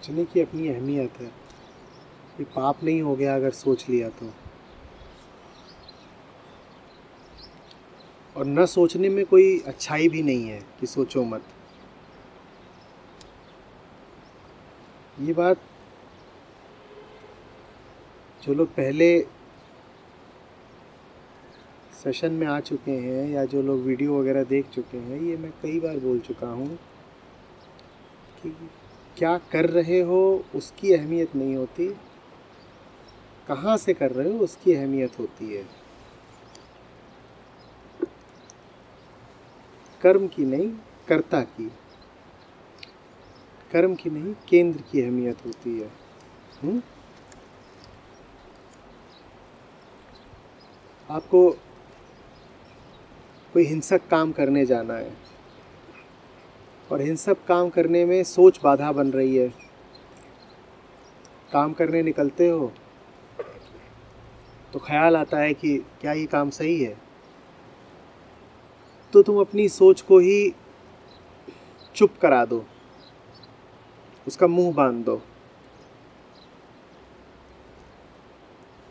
सोचने की अपनी अहमियत है। ये पाप नहीं हो गया अगर सोच लिया तो। और न सोचने में कोई अच्छाई भी नहीं है कि सोचो मत। ये बात जो लोग पहले सेशन में आ चुके हैं या जो लोग वीडियो वगैरह देख चुके हैं, ये मैं कई बार बोल चुका हूँ कि क्या कर रहे हो उसकी अहमियत नहीं होती, कहाँ से कर रहे हो उसकी अहमियत होती है। कर्म की नहीं, कर्ता की, कर्म की नहीं केंद्र की अहमियत होती है। आपको कोई हिंसक काम करने जाना है और हिंसक काम करने में सोच बाधा बन रही है। काम करने निकलते हो तो ख्याल आता है कि क्या ये काम सही है, तो तुम अपनी सोच को ही चुप करा दो, उसका मुंह बांध दो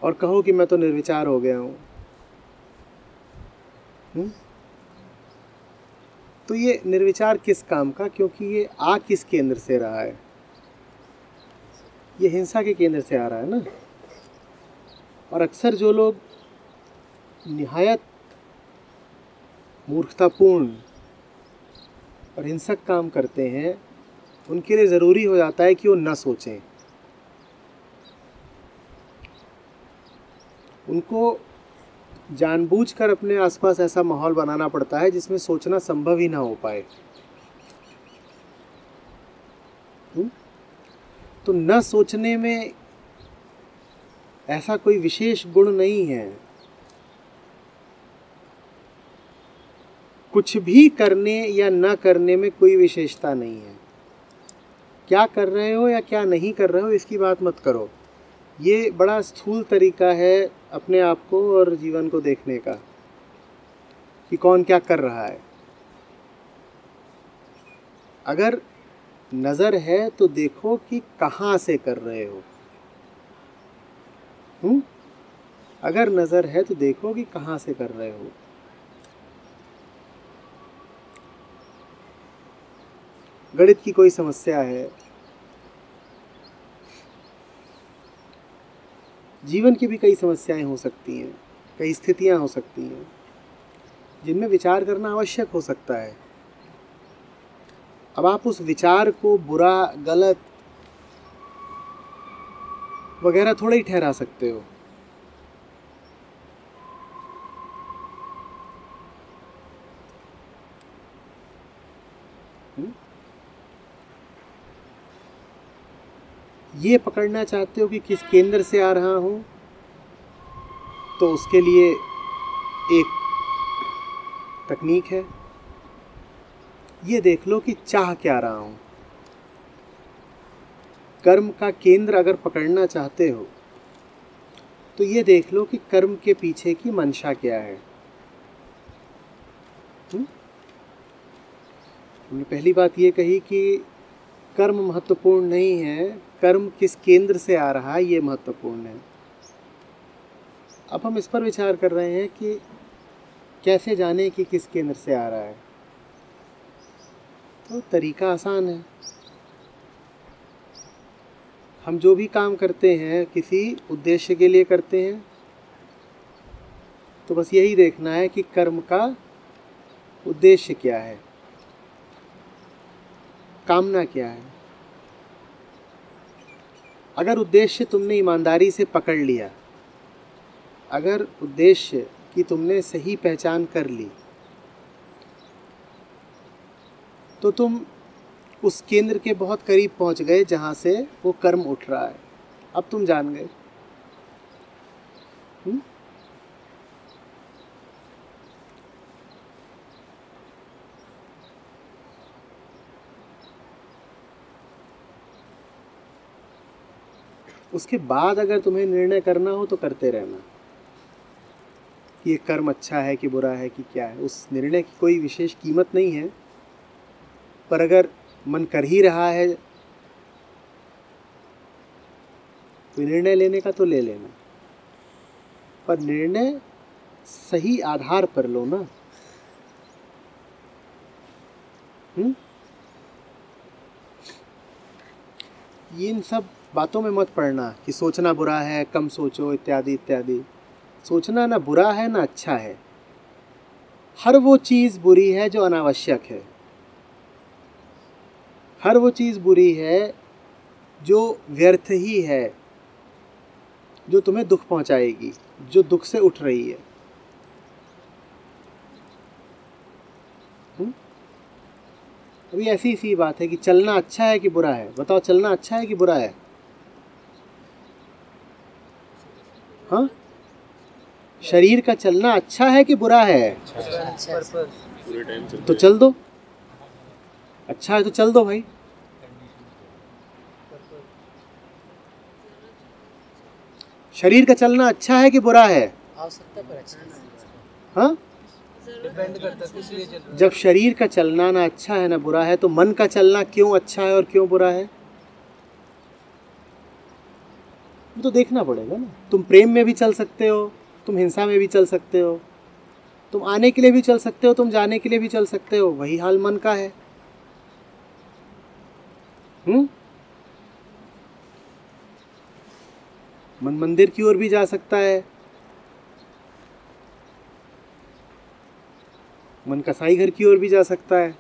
और कहो कि मैं तो निर्विचार हो गया हूँ। तो ये निर्विचार किस काम का, क्योंकि ये आ किस केंद्र से रहा है, ये हिंसा के केंद्र से आ रहा है ना। और अक्सर जो लोग निहायत मूर्खतापूर्ण और हिंसक काम करते हैं, उनके लिए ज़रूरी हो जाता है कि वो न सोचें। उनको जानबूझकर अपने आसपास ऐसा माहौल बनाना पड़ता है जिसमें सोचना संभव ही ना हो पाए। तो न सोचने में ऐसा कोई विशेष गुण नहीं है। कुछ भी करने या न करने में कोई विशेषता नहीं है। क्या कर रहे हो या क्या नहीं कर रहे हो इसकी बात मत करो। ये बड़ा स्थूल तरीका है अपने आप को और जीवन को देखने का कि कौन क्या कर रहा है। अगर नज़र है तो देखो कि कहाँ से कर रहे हो। अगर नज़र है तो देखो कि कहाँ से कर रहे हो। गणित की कोई समस्या है, जीवन की भी कई समस्याएं हो सकती हैं, कई स्थितियां हो सकती हैं जिनमें विचार करना आवश्यक हो सकता है। अब आप उस विचार को बुरा, गलत वगैरह थोड़ा ही ठहरा सकते हो। ये पकड़ना चाहते हो कि किस केंद्र से आ रहा हूँ, तो उसके लिए एक तकनीक है। ये देख लो कि चाह क्या रहा हूँ। कर्म का केंद्र अगर पकड़ना चाहते हो तो ये देख लो कि कर्म के पीछे की मंशा क्या है। हमने पहली बात ये कही कि कर्म महत्वपूर्ण नहीं है, कर्म किस केंद्र से आ रहा है ये महत्वपूर्ण है। अब हम इस पर विचार कर रहे हैं कि कैसे जाने कि किस केंद्र से आ रहा है। तो तरीका आसान है। हम जो भी काम करते हैं किसी उद्देश्य के लिए करते हैं, तो बस यही देखना है कि कर्म का उद्देश्य क्या है, कामना क्या है। अगर उद्देश्य तुमने ईमानदारी से पकड़ लिया, अगर उद्देश्य की तुमने सही पहचान कर ली, तो तुम उस केंद्र के बहुत करीब पहुंच गए जहां से वो कर्म उठ रहा है। अब तुम जान गए। उसके बाद अगर तुम्हें निर्णय करना हो तो करते रहना कि ये कर्म अच्छा है कि बुरा है कि क्या है। उस निर्णय की कोई विशेष कीमत नहीं है, पर अगर मन कर ही रहा है कोई निर्णय लेने का तो ले लेना, पर निर्णय सही आधार पर लो ना। ये इन सब बातों में मत पड़ना कि सोचना बुरा है, कम सोचो, इत्यादि इत्यादि। सोचना ना बुरा है ना अच्छा है, हर वो चीज़ बुरी है जो अनावश्यक है, हर वो चीज़ बुरी है जो व्यर्थ ही है, जो तुम्हें दुख पहुंचाएगी, जो दुख से उठ रही है। अभी ऐसी सी बात है कि चलना अच्छा है कि बुरा है? बताओ, चलना अच्छा है कि बुरा है? हाँ, शरीर का चलना अच्छा है कि बुरा है? तो चल दो, अच्छा है तो चल दो भाई। शरीर का चलना अच्छा है कि बुरा है? आवश्यकता पर अच्छा है। हाँ, डिपेंड करता है किस लिए चल रहा है। जब शरीर का चलना ना अच्छा है ना बुरा है, तो मन का चलना क्यों अच्छा है और क्यों बुरा है? तो देखना पड़ेगा ना। तुम प्रेम में भी चल सकते हो, तुम हिंसा में भी चल सकते हो, तुम आने के लिए भी चल सकते हो, तुम जाने के लिए भी चल सकते हो। वही हाल मन का है। मन मंदिर की ओर भी जा सकता है, मन कसाई घर की ओर भी जा सकता है।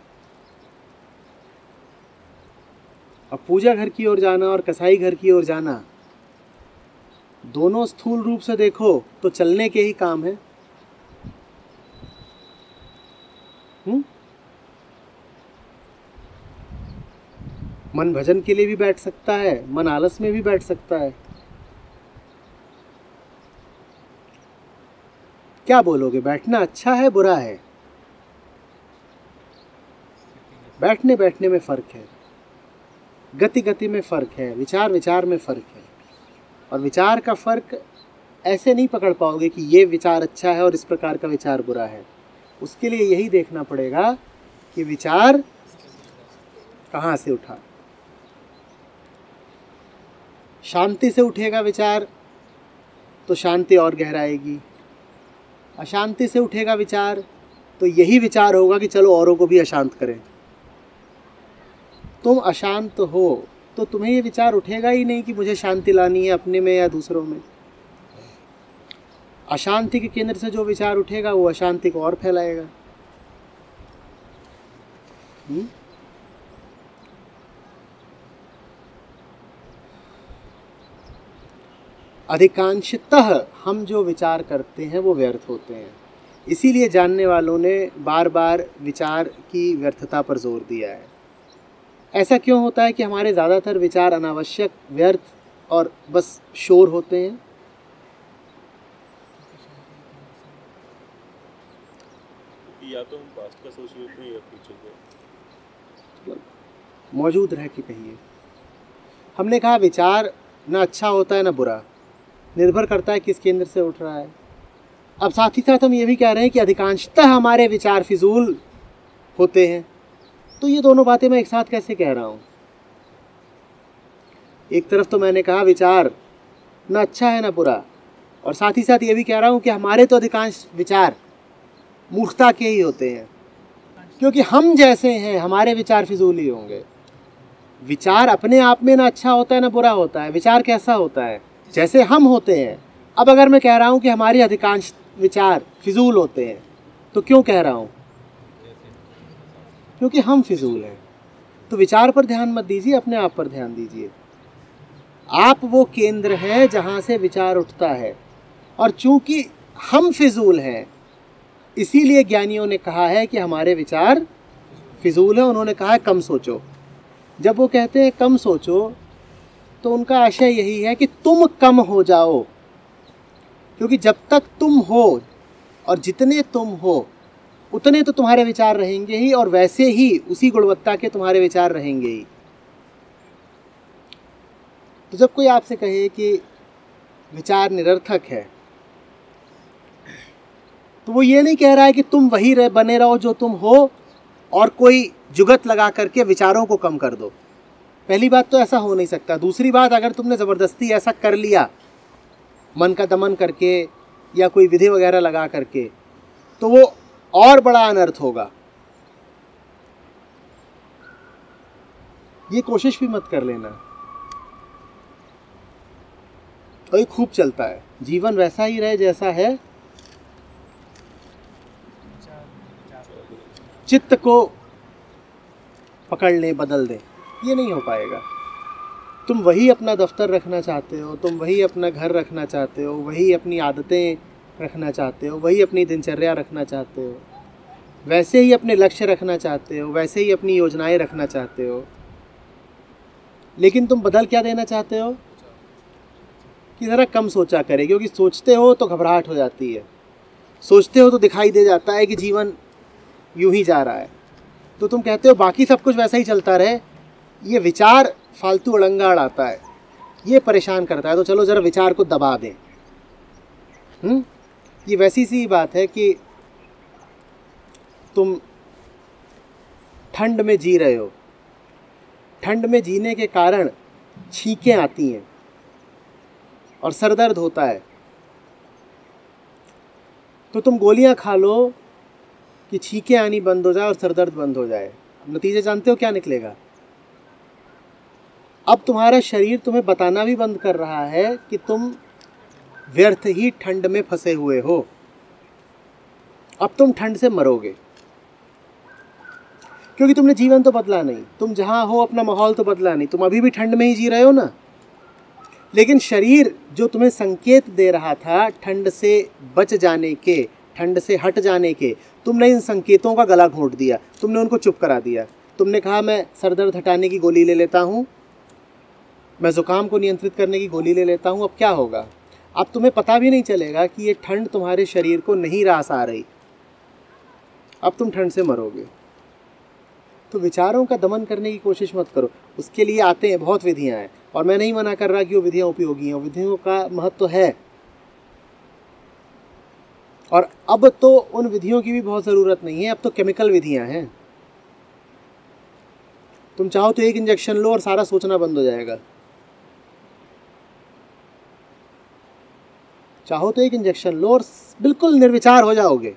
अब पूजा घर की ओर जाना और कसाई घर की ओर जाना, दोनों स्थूल रूप से देखो तो चलने के ही काम है। मन भजन के लिए भी बैठ सकता है, मन आलस में भी बैठ सकता है। क्या बोलोगे, बैठना अच्छा है बुरा है? बैठने बैठने में फ़र्क है, गति गति में फ़र्क है, विचार विचार में फ़र्क है। और विचार का फ़र्क ऐसे नहीं पकड़ पाओगे कि ये विचार अच्छा है और इस प्रकार का विचार बुरा है। उसके लिए यही देखना पड़ेगा कि विचार कहाँ से उठा। शांति से उठेगा विचार तो शांति और गहराएगी, अशांति से उठेगा विचार तो यही विचार होगा कि चलो औरों को भी अशांत करें। तुम अशांत हो तो तुम्हें ये विचार उठेगा ही नहीं कि मुझे शांति लानी है अपने में या दूसरों में। अशांति के केंद्र से जो विचार उठेगा वो अशांति को और फैलाएगा। अधिकांशतः हम जो विचार करते हैं वो व्यर्थ होते हैं। इसीलिए जानने वालों ने बार बार विचार की व्यर्थता पर जोर दिया है। ऐसा क्यों होता है कि हमारे ज़्यादातर विचार अनावश्यक, व्यर्थ और बस शोर होते हैं? या तो हम पास्ट का सोच लेते हैं या फ्यूचर का। मौजूद रह के कहिए। हमने कहा विचार ना अच्छा होता है ना बुरा, निर्भर करता है किस केंद्र से उठ रहा है। अब साथ ही साथ हम ये भी कह रहे हैं कि अधिकांशतः हमारे विचार फिजूल होते हैं। तो ये दोनों बातें मैं एक साथ कैसे कह रहा हूँ? एक तरफ तो मैंने कहा विचार ना अच्छा है ना बुरा, और साथ ही साथ ये भी कह रहा हूँ कि हमारे तो अधिकांश विचार मूर्खता के ही होते हैं, क्योंकि हम जैसे हैं हमारे विचार फिजूल ही होंगे। विचार अपने आप में ना अच्छा होता है ना बुरा होता है। विचार कैसा होता है? जैसे हम होते हैं। अब अगर मैं कह रहा हूँ कि हमारी अधिकांश विचार फिजूल होते हैं, तो क्यों कह रहा हूँ? क्योंकि हम फिजूल हैं। तो विचार पर ध्यान मत दीजिए, अपने आप पर ध्यान दीजिए। आप वो केंद्र है जहाँ से विचार उठता है, और चूंकि हम फिजूल हैं इसीलिए ज्ञानियों ने कहा है कि हमारे विचार फिजूल है। उन्होंने कहा है कम सोचो। जब वो कहते हैं कम सोचो तो उनका आशय यही है कि तुम कम हो जाओ, क्योंकि जब तक तुम हो और जितने तुम हो उतने तो तुम्हारे विचार रहेंगे ही, और वैसे ही उसी गुणवत्ता के तुम्हारे विचार रहेंगे ही। तो जब कोई आपसे कहे कि विचार निरर्थक है, तो वो ये नहीं कह रहा है कि तुम वही बने रहो जो तुम हो और कोई जुगत लगा करके विचारों को कम कर दो। पहली बात तो ऐसा हो नहीं सकता। दूसरी बात, अगर तुमने ज़बरदस्ती ऐसा कर लिया मन का दमन करके या कोई विधि वगैरह लगा करके, तो वो और बड़ा अनर्थ होगा। ये कोशिश भी मत कर लेना। और ये खूब चलता है, जीवन वैसा ही रहे जैसा है, चित्त को पकड़ ले, बदल दे, ये नहीं हो पाएगा। तुम वही अपना दफ्तर रखना चाहते हो, तुम वही अपना घर रखना चाहते हो, वही अपनी आदतें रखना चाहते हो, वही अपनी दिनचर्या रखना चाहते हो, वैसे ही अपने लक्ष्य रखना चाहते हो, वैसे ही अपनी योजनाएं रखना चाहते हो। लेकिन तुम बदल क्या देना चाहते हो कि ज़रा कम सोचा करे, क्योंकि सोचते हो तो घबराहट हो जाती है, सोचते हो तो दिखाई दे जाता है कि जीवन यूं ही जा रहा है। तो तुम कहते हो बाकी सब कुछ वैसा ही चलता रहे, ये विचार फालतू अड़ंगा अड़ाता है, ये परेशान करता है, तो चलो ज़रा विचार को दबा दें। ये वैसी सी बात है कि तुम ठंड में जी रहे हो, ठंड में जीने के कारण छींकें आती हैं और सर दर्द होता है, तो तुम गोलियां खा लो कि छींकें आनी बंद हो जाए और सर दर्द बंद हो जाए। नतीजे जानते हो क्या निकलेगा? अब तुम्हारा शरीर तुम्हें बताना भी बंद कर रहा है कि तुम व्यर्थ ही ठंड में फंसे हुए हो, अब तुम ठंड से मरोगे, क्योंकि तुमने जीवन तो बदला नहीं, तुम जहां हो अपना माहौल तो बदला नहीं, तुम अभी भी ठंड में ही जी रहे हो ना। लेकिन शरीर जो तुम्हें संकेत दे रहा था ठंड से बच जाने के, ठंड से हट जाने के, तुमने इन संकेतों का गला घोंट दिया, तुमने उनको चुप करा दिया। तुमने कहा मैं सर दर्द हटाने की गोली ले लेता हूँ, मैं ज़ुकाम को नियंत्रित करने की गोली ले लेता हूँ। अब क्या होगा? अब तुम्हें पता भी नहीं चलेगा कि ये ठंड तुम्हारे शरीर को नहीं रास आ रही, अब तुम ठंड से मरोगे। तो विचारों का दमन करने की कोशिश मत करो, उसके लिए आते हैं बहुत विधियां हैं, और मैं नहीं मना कर रहा कि वो विधियां उपयोगी हैं, विधियों का महत्व है। और अब तो उन विधियों की भी बहुत ज़रूरत नहीं है, अब तो केमिकल विधियां हैं। तुम चाहो तो एक इंजेक्शन लो और सारा सोचना बंद हो जाएगा, चाहो तो एक इंजेक्शन लो और बिल्कुल निर्विचार हो जाओगे।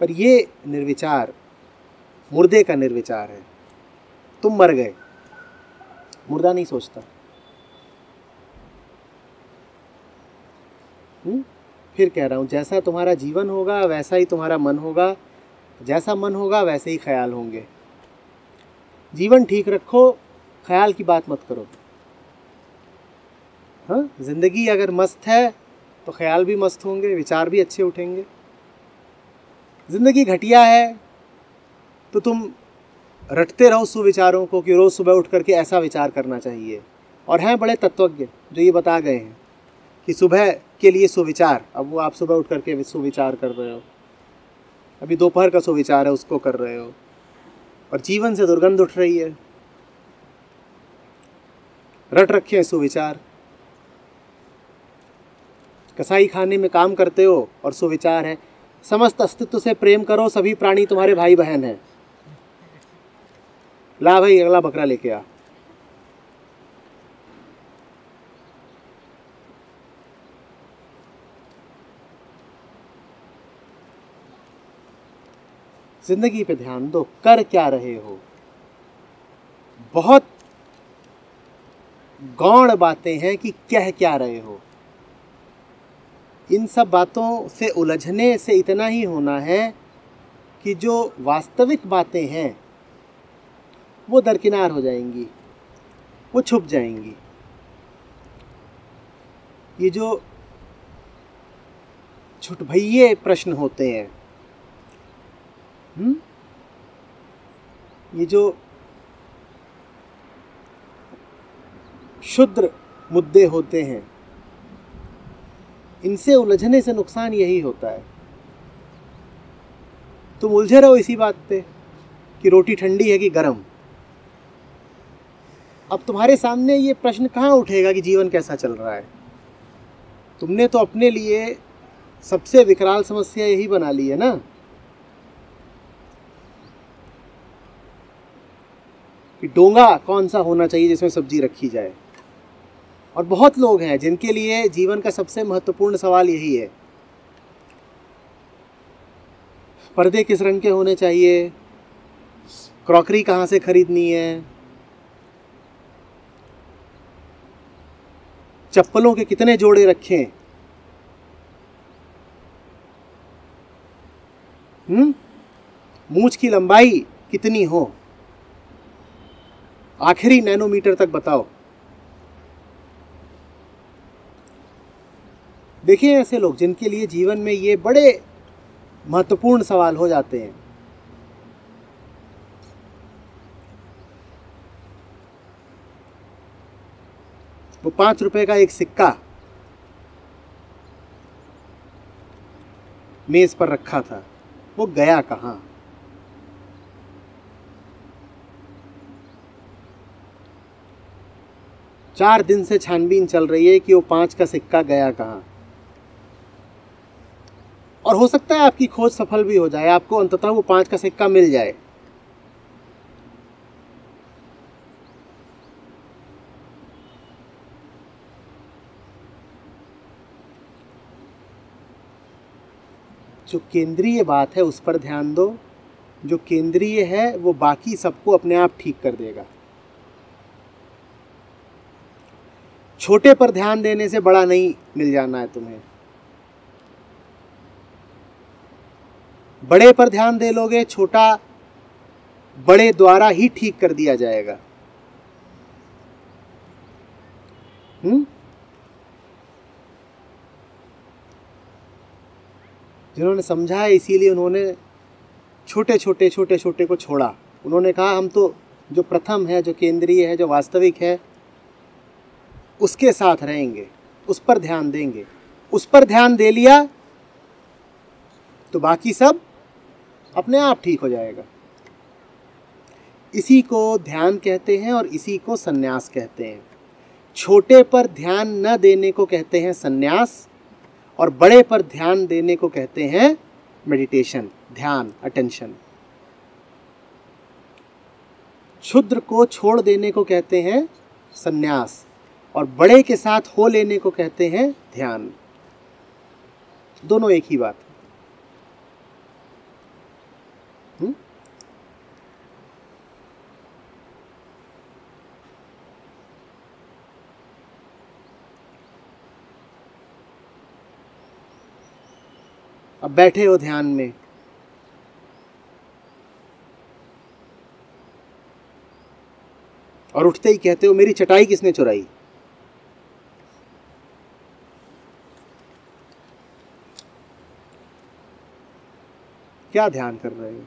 पर ये निर्विचार मुर्दे का निर्विचार है। तुम मर गए, मुर्दा नहीं सोचता। फिर कह रहा हूँ, जैसा तुम्हारा जीवन होगा वैसा ही तुम्हारा मन होगा, जैसा मन होगा वैसे ही ख्याल होंगे। जीवन ठीक रखो, ख्याल की बात मत करो। हाँ, जिंदगी अगर मस्त है तो ख्याल भी मस्त होंगे, विचार भी अच्छे उठेंगे। जिंदगी घटिया है तो तुम रटते रहो सुविचारों को कि रोज़ सुबह उठ करके ऐसा विचार करना चाहिए। और हैं बड़े तत्वज्ञ जो ये बता गए हैं कि सुबह के लिए सुविचार, अब वो आप सुबह उठ करके सुविचार कर रहे हो, अभी दोपहर का सुविचार है उसको कर रहे हो, और जीवन से दुर्गंध उठ रही है। रट रखे हैं सुविचार। कसाई खाने में काम करते हो और सुविचार है, समस्त अस्तित्व से प्रेम करो, सभी प्राणी तुम्हारे भाई बहन हैं। ला भाई अगला बकरा लेके आ। जिंदगी पे ध्यान दो, कर क्या रहे हो। बहुत गौण बातें हैं कि कह क्या रहे हो। इन सब बातों से उलझने से इतना ही होना है कि जो वास्तविक बातें हैं वो दरकिनार हो जाएंगी, वो छुप जाएंगी। ये जो छुटभइये प्रश्न होते हैं, ये जो क्षुद्र मुद्दे होते हैं, इनसे उलझने से नुकसान यही होता है। तुम उलझे रहो इसी बात पे कि रोटी ठंडी है कि गर्म। अब तुम्हारे सामने ये प्रश्न कहाँ उठेगा कि जीवन कैसा चल रहा है। तुमने तो अपने लिए सबसे विकराल समस्या यही बना ली है ना। कि डोंगा कौन सा होना चाहिए जिसमें सब्जी रखी जाए। और बहुत लोग हैं जिनके लिए जीवन का सबसे महत्वपूर्ण सवाल यही है, पर्दे किस रंग के होने चाहिए, क्रॉकरी कहाँ से खरीदनी है, चप्पलों के कितने जोड़े रखें, मूंछ की लंबाई कितनी हो, आखिरी नैनोमीटर तक बताओ। देखिए ऐसे लोग जिनके लिए जीवन में ये बड़े महत्वपूर्ण सवाल हो जाते हैं। वो 5 रुपए का एक सिक्का मेज पर रखा था, वो गया कहाँ? चार दिन से छानबीन चल रही है कि वो 5 का सिक्का गया कहाँ। और हो सकता है आपकी खोज सफल भी हो जाए, आपको अंततः वो 5 का सिक्का मिल जाए। जो केंद्रीय बात है उस पर ध्यान दो, जो केंद्रीय है वो बाकी सबको अपने आप ठीक कर देगा। छोटे पर ध्यान देने से बड़ा नहीं मिल जाना है तुम्हें। बड़े पर ध्यान दे लोगे, छोटा बड़े द्वारा ही ठीक कर दिया जाएगा। जिन्होंने समझा है इसीलिए उन्होंने छोटे छोटे को छोड़ा। उन्होंने कहा हम तो जो प्रथम है, जो केंद्रीय है, जो वास्तविक है, उसके साथ रहेंगे, उस पर ध्यान देंगे। उस पर ध्यान दे लिया तो बाकी सब अपने आप ठीक हो जाएगा। इसी को ध्यान कहते हैं और इसी को संन्यास कहते हैं। छोटे पर ध्यान न देने को कहते हैं संन्यास, और बड़े पर ध्यान देने को कहते हैं मेडिटेशन, ध्यान, अटेंशन। क्षुद्र को छोड़ देने को कहते हैं संन्यास, और बड़े के साथ हो लेने को कहते हैं ध्यान। दोनों एक ही बात है। अब बैठे हो ध्यान में, और उठते ही कहते हो मेरी चटाई किसने चुराई। क्या ध्यान कर रहे हो?